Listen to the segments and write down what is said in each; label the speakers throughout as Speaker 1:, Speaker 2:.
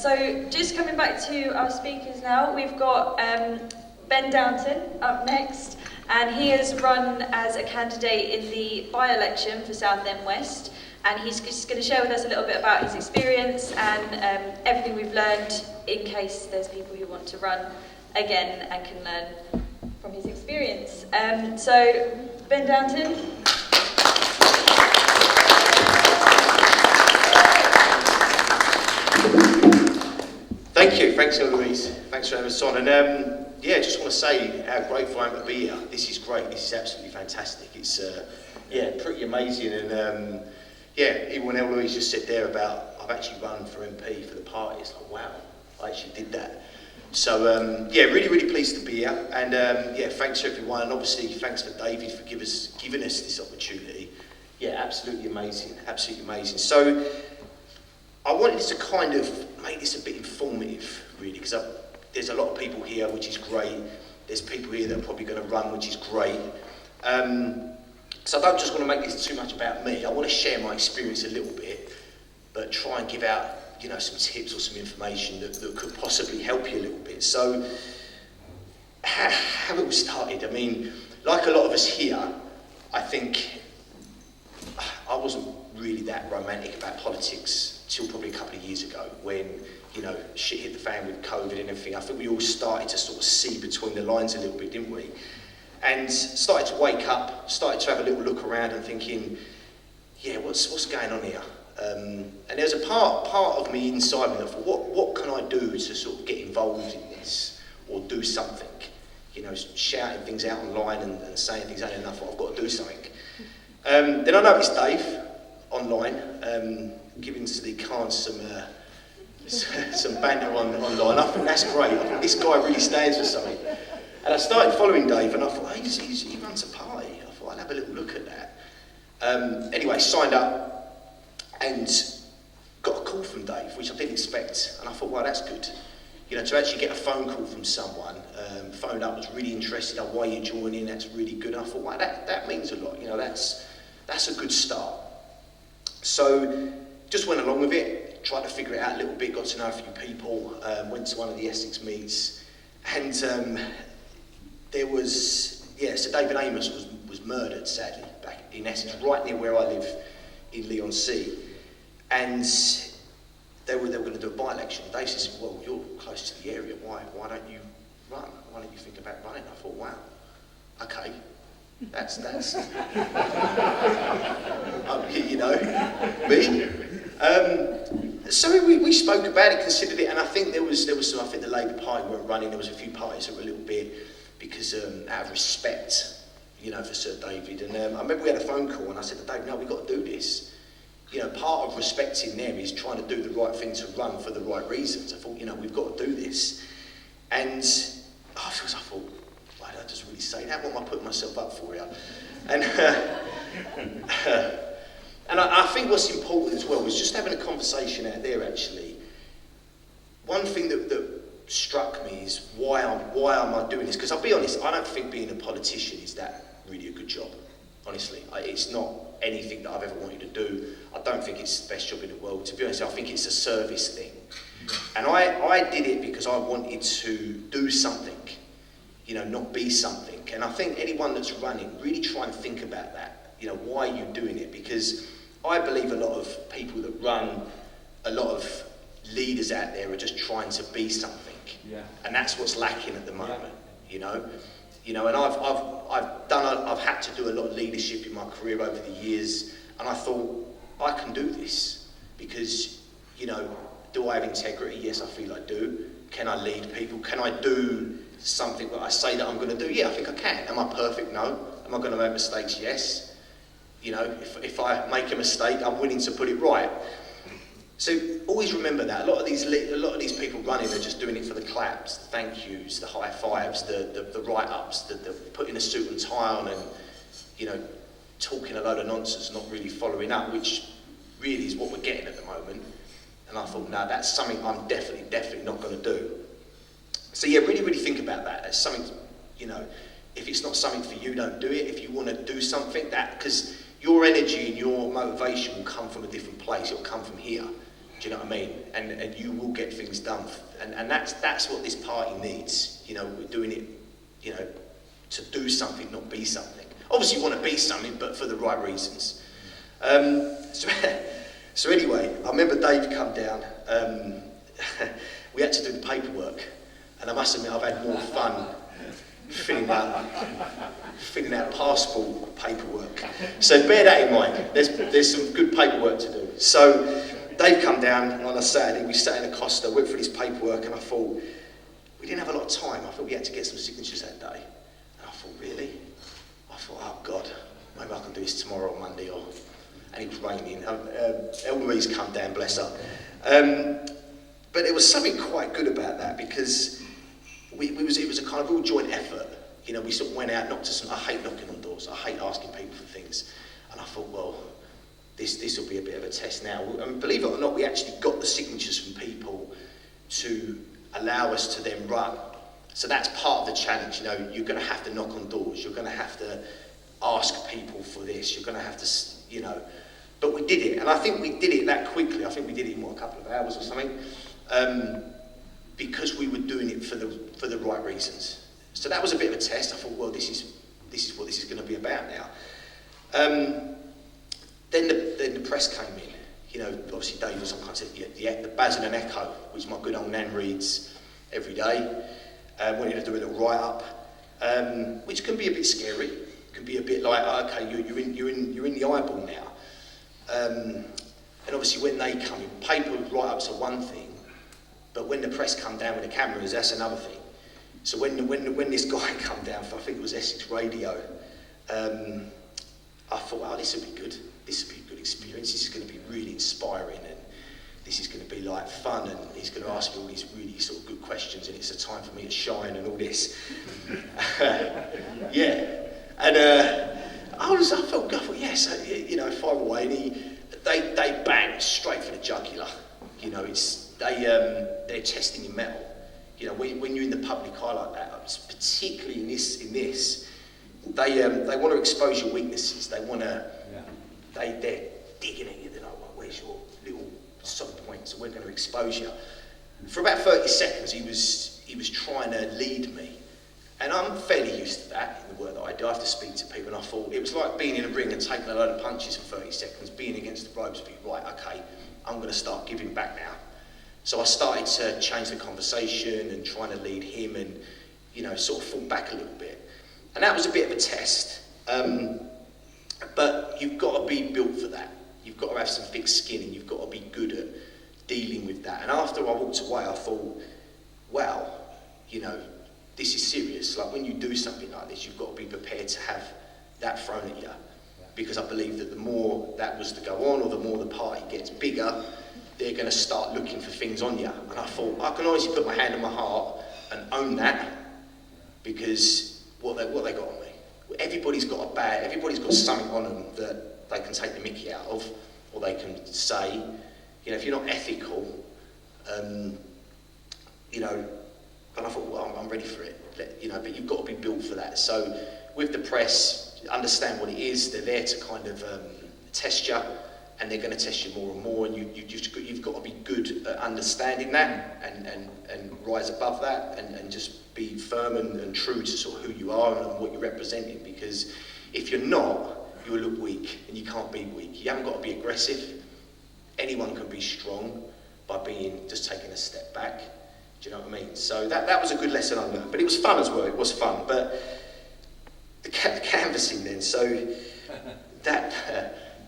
Speaker 1: So just coming back to our speakers now, we've got Ben Downton up next, and he has run as a candidate in the by-election for Southend West, and he's just going to share with us a little bit about his experience and everything we've learned in case there's people who want to run again and can learn from his experience. So, Ben Downton.
Speaker 2: Thank you, thanks Eloise, thanks for having us on. And yeah, just want to say how grateful I am to be here. This is great, this is absolutely fantastic. It's yeah, pretty amazing. And yeah, even when Eloise just said there about I've actually run for MP for the party, it's like wow, I actually did that. So yeah, really pleased to be here. And yeah, thanks to everyone, and obviously thanks for David for giving us this opportunity. Yeah, absolutely amazing, absolutely amazing. So I wanted to kind of make this a bit informative, really, because there's a lot of people here, which is great. There's people here that are probably going to run, which is great. So I don't just want to make this too much about me. I want to share my experience a little bit, but try and give out, you know, some tips or some information that could possibly help you a little bit. So, how it all started, I mean, like a lot of us here, I think I wasn't really that romantic about politics till probably a couple of years ago when, you know, shit hit the fan with COVID and everything. I think we all started to sort of see between the lines a little bit, didn't we? And started to wake up, started to have a little look around and thinking, yeah, what's going on here? And there's a part of me inside me that thought, what can I do to sort of get involved in this or do something? You know, shouting things out online and saying things ain't enough, I've got to do something. Then I noticed Dave online, giving Sadiq Khan some banter online. I think that's great. I think this guy really stands for something. And I started following Dave, and I thought, hey, he runs a party. I thought I'd have a little look at that. Anyway, signed up and got a call from Dave, which I didn't expect. And I thought, well, that's good. You know, to actually get a phone call from someone, phoned up, was really interested. Oh, why are you joining? That's really good. And I thought, wow, that means a lot. You know, that's a good start. So just went along with it, tried to figure it out a little bit, got to know a few people, went to one of the Essex meets, and there was, yeah, so David Amos was murdered, sadly, back in Essex, right near where I live in Leigh-on-Sea, and they were going to do a by-election. Dave said, well, you're close to the area, why don't you run? Why don't you think about running? I thought, wow, okay. That's you know, me. So we spoke about it, considered it, and I think there was some, I think the Labour Party weren't running, there was a few parties that were a little bit, because out of respect, you know, for Sir David. And I remember we had a phone call and I said to Dave, no, we've got to do this. You know, part of respecting them is trying to do the right thing to run for the right reasons. I thought, you know, we've got to do this. And afterwards I thought, why did I just really say that? What am I putting myself up for here? And and I think what's important as well was just having a conversation out there, actually. One thing that struck me is why am I doing this? Because I'll be honest, I don't think being a politician is that really a good job, honestly. It's not anything that I've ever wanted to do. I don't think it's the best job in the world. To be honest, I think it's a service thing. And I did it because I wanted to do something, you know, not be something. And I think anyone that's running, really try and think about that. You know, why are you doing it? Because I believe a lot of people that run, a lot of leaders out there are just trying to be something. Yeah. And that's what's lacking at the moment, yeah. You know, and I've had to do a lot of leadership in my career over the years, and I thought, I can do this, because, you know, do I have integrity? Yes, I feel I do. Can I lead people? Can I do something that I say that I'm going to do? Yeah, I think I can. Am I perfect? No. Am I going to make mistakes? Yes. You know, if I make a mistake, I'm willing to put it right. So always remember that. A lot of these people running are just doing it for the claps, the thank yous, the high fives, the write-ups, the putting a suit and tie on and, you know, talking a load of nonsense, not really following up, which really is what we're getting at the moment. And I thought, no, that's something I'm definitely not going to do. So yeah, really think about that. It's something, you know, if it's not something for you, don't do it. If you want to do something, because your energy and your motivation will come from a different place. It will come from here. Do you know what I mean? And you will get things done. And that's what this party needs. You know, we're doing it, you know, to do something, not be something. Obviously you want to be something, but for the right reasons. So anyway, I remember Dave come down. We had to do the paperwork. And I must admit, I've had more fun filling out passport paperwork. So bear that in mind. There's some good paperwork to do. So Dave come down on a Saturday, we sat in a Costa, went through this paperwork, and I thought, we didn't have a lot of time. I thought we had to get some signatures that day. And I thought, really? I thought, oh God, maybe I can do this tomorrow or Monday, and it was raining. Eloise come down, bless her. But there was something quite good about that, because it was a kind of real joint effort. You know, we sort of went out, knocked to some. I hate knocking on doors. I hate asking people for things. And I thought, well, this will be a bit of a test now. And believe it or not, we actually got the signatures from people to allow us to then run. So that's part of the challenge. You know, you're going to have to knock on doors. You're going to have to ask people for this. You're going to have to, you know. But we did it, and I think we did it that quickly. I think we did it in a couple of hours or something. Because we were doing it for the right reasons. So that was a bit of a test. I thought, well, this is what this is going to be about now. Then the press came in. You know, obviously Dave was on kind of the Basil and Echo, which my good old Nan reads every day. Wanted to do a little write-up, which can be a bit scary. It can be a bit like, okay, you're in the eyeball now. And obviously when they come in, paper write-ups are one thing. But when the press come down with the cameras, that's another thing. So when this guy come down for, I think it was Essex Radio, I thought, oh, this will be good. This will be a good experience. This is going to be really inspiring, and this is going to be like fun. And he's going to ask me all these really sort of good questions, and it's a time for me to shine and all this. Yeah, and I thought, yes, you know, fire away. And they bang straight for the jugular. You know, they're testing your metal. You know, when you're in the public eye like that, particularly in this, they want to expose your weaknesses. They want to, they're digging at you. They're like, well, where's your little soft point? So we're going to expose you. For about 30 seconds, he was trying to lead me, and I'm fairly used to that in the work that I do. I have to speak to people, and I thought it was like being in a ring and taking a load of punches for 30 seconds, being against the ropes. Be right, okay, I'm going to start giving back now. So I started to change the conversation and trying to lead him, and you know, sort of fall back a little bit. And that was a bit of a test. But you've got to be built for that. You've got to have some thick skin, and you've got to be good at dealing with that. And after I walked away, I thought, wow, you know, this is serious. Like when you do something like this, you've got to be prepared to have that thrown at you. Because I believe that the more that was to go on, or the more the party gets bigger, they're going to start looking for things on you. And I thought, I can honestly put my hand on my heart and own that, because what they got on me. Everybody's got something on them that they can take the mickey out of, or they can say, you know, if you're not ethical, you know. And I thought, well, I'm ready for it, you know. But you've got to be built for that. So with the press, understand what it is. They're there to kind of test you, and they're going to test you more and more. And you've got to be good at understanding that, and rise above that, and just be firm and true to sort of who you are and what you're representing. Because if you're not, you'll look weak, and you can't be weak. You haven't got to be aggressive. Anyone can be strong by just taking a step back. Do you know what I mean? So that was a good lesson I learned. But it was fun as well. It was fun. But the canvassing then. So that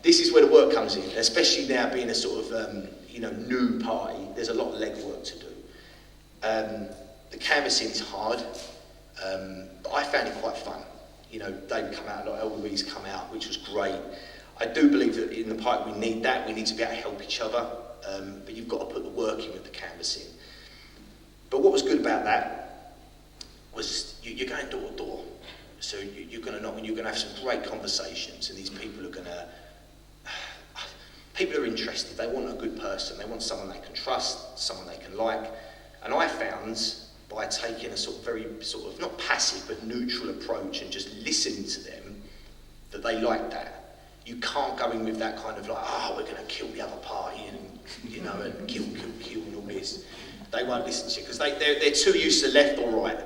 Speaker 2: this is where the work comes in, especially now being a sort of you know, new party. There's a lot of legwork to do. The canvassing is hard, but I found it quite fun. You know, David come out, a lot of Eloise come out, which was great. I do believe that in the party we need that. We need to be able to help each other, but you've got to put the work in with the canvassing. But what was good about that was you're going door to door. So you're going to knock, and you're going to have some great conversations, and these people are going to... People are interested. They want a good person. They want someone they can trust, someone they can like. And I found, by taking a sort of very sort of, not passive, but neutral approach and just listening to them, that they like that. You can't go in with that kind of like, oh, we're going to kill the other party and you know, and kill, and all this. They won't listen to you because they're too used to left or right.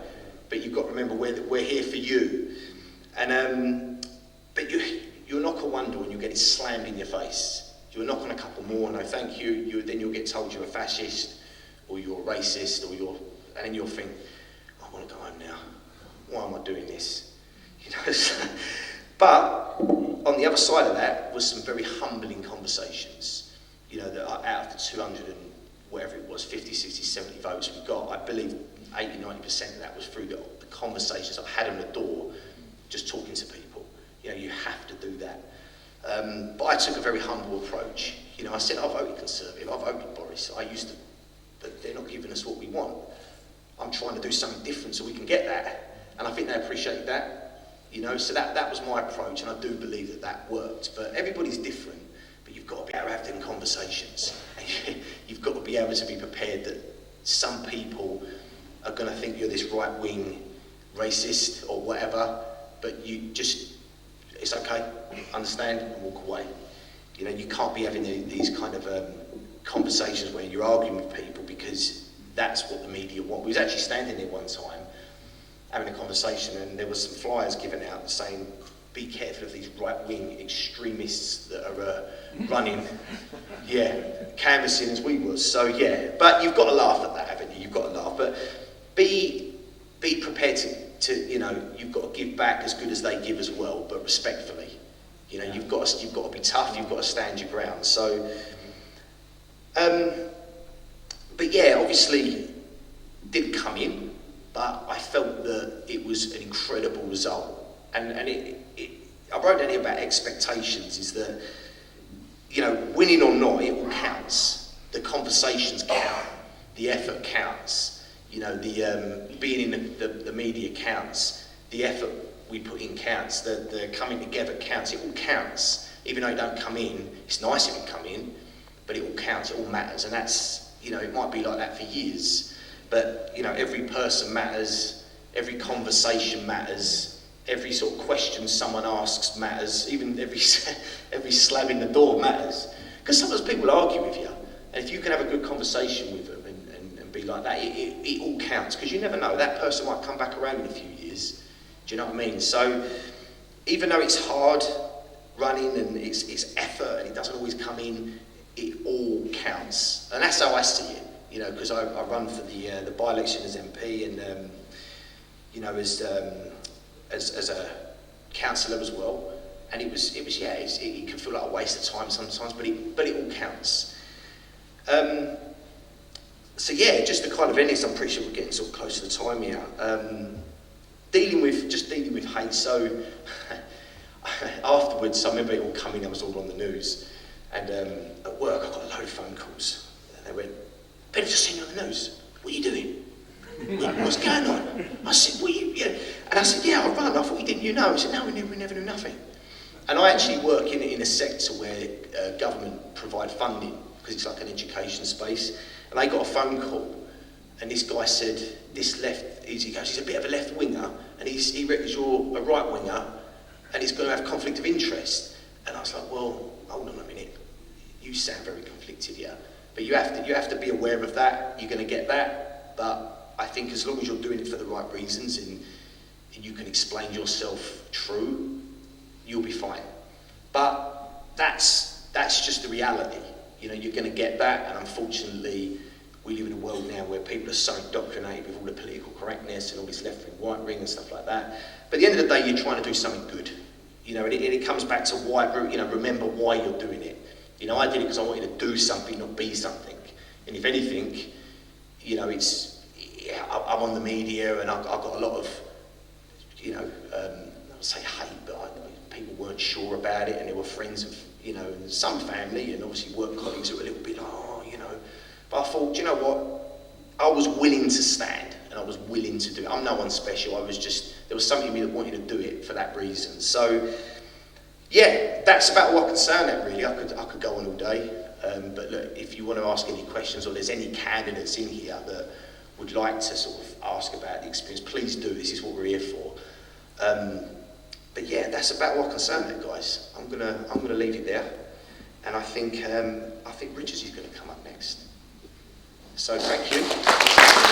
Speaker 2: But you've got to remember we're here for you. And but you'll knock on one door and you'll get it slammed in your face. You'll knock on a couple more, no thank you. Then you'll get told you're a fascist or you're a racist and then you'll think, I want to go home now. Why am I doing this? You know. But on the other side of that was some very humbling conversations. You know, that out of the 200 and whatever it was, 50, 60, 70 votes we got, I believe 80, 90% of that was through the conversations I had on the door, just talking to people. You know, you have to do that. But I took a very humble approach. You know, I said, I voted Conservative, I voted Boris, but they're not giving us what we want. I'm trying to do something different so we can get that. And I think they appreciate that. You know, so that was my approach, and I do believe that worked. But everybody's different, but you've got to be able to have them conversations. You've got to be able to be prepared that some people are going to think you're this right-wing racist or whatever, but it's okay, understand and walk away. You know, you can't be having these kind of conversations where you're arguing with people because that's what the media want. We was actually standing there one time having a conversation, and there was some flyers given out saying, be careful of these right-wing extremists that are running, canvassing as we was. So but you've got to laugh at that, haven't you? You've got to laugh, but be prepared to you know, you've got to give back as good as they give as well, but respectfully. You know, you've got to be tough. You've got to stand your ground. So, but obviously, didn't come in. But I felt that it was an incredible result. And I wrote down here about expectations, is that, you know, winning or not, it all counts. The conversations count, the effort counts, you know, the being in the media counts, the effort we put in counts, the coming together counts, it all counts. Even though it don't come in, it's nice if it come in, but it all counts, it all matters. And that's, you know, it might be like that for years. But, you know, every person matters, every conversation matters, every sort of question someone asks matters, even every slam in the door matters. Because sometimes people argue with you, and if you can have a good conversation with them and be like that, it all counts, because you never know, that person might come back around in a few years. Do you know what I mean? So, even though it's hard running and it's effort and it doesn't always come in, it all counts. And that's how I see it. You know, because I run for the by-election as MP and, you know, as a councillor as well. And it can feel like a waste of time sometimes, but it all counts. So just to kind of end this, I'm pretty sure we're getting sort of close to the time here. Dealing with hate. So afterwards, I remember it all coming. I was all on the news, and at work I got a load of phone calls. And they went, "Ben, I've just seen you on the news. What are you doing? What's going on?" I said, "What are you?" Yeah. And I said, "Yeah, I run. I thought you know." He said, "No, we never knew nothing." And I actually work in a sector where government provide funding, because it's like an education space. And I got a phone call, and this guy said, "This left," he goes, "he's a bit of a left winger, and he reckons you're a right winger, and he's going to have conflict of interest." And I was like, "Well, hold on a minute. You sound very conflicted here." But you have to be aware of that. You're going to get that. But I think as long as you're doing it for the right reasons and you can explain yourself true, you'll be fine. But that's just the reality. You know, you're going to get that. And unfortunately, we live in a world now where people are so indoctrinated with all the political correctness and all this left ring, right ring and stuff like that. But at the end of the day, you're trying to do something good. You know, and it comes back to why. You know, remember why you're doing it. You know, I did it because I wanted to do something, not be something. And if anything, you know, I'm on the media and I've got a lot of, you know, I would say hate, but people weren't sure about it, and they were friends of, you know, and some family and obviously work colleagues who were a little bit, you know. But I thought, do you know what? I was willing to stand and I was willing to do it. I'm no one special. There was something in me that wanted to do it for that reason. So, that's about all I can say on that, really. I could go on all day, but look, if you want to ask any questions or there's any candidates in here that would like to sort of ask about the experience, please do. This is what we're here for. But that's about all I can say on that, guys. I'm gonna leave it there, And I think Richards is going to come up next. So thank you.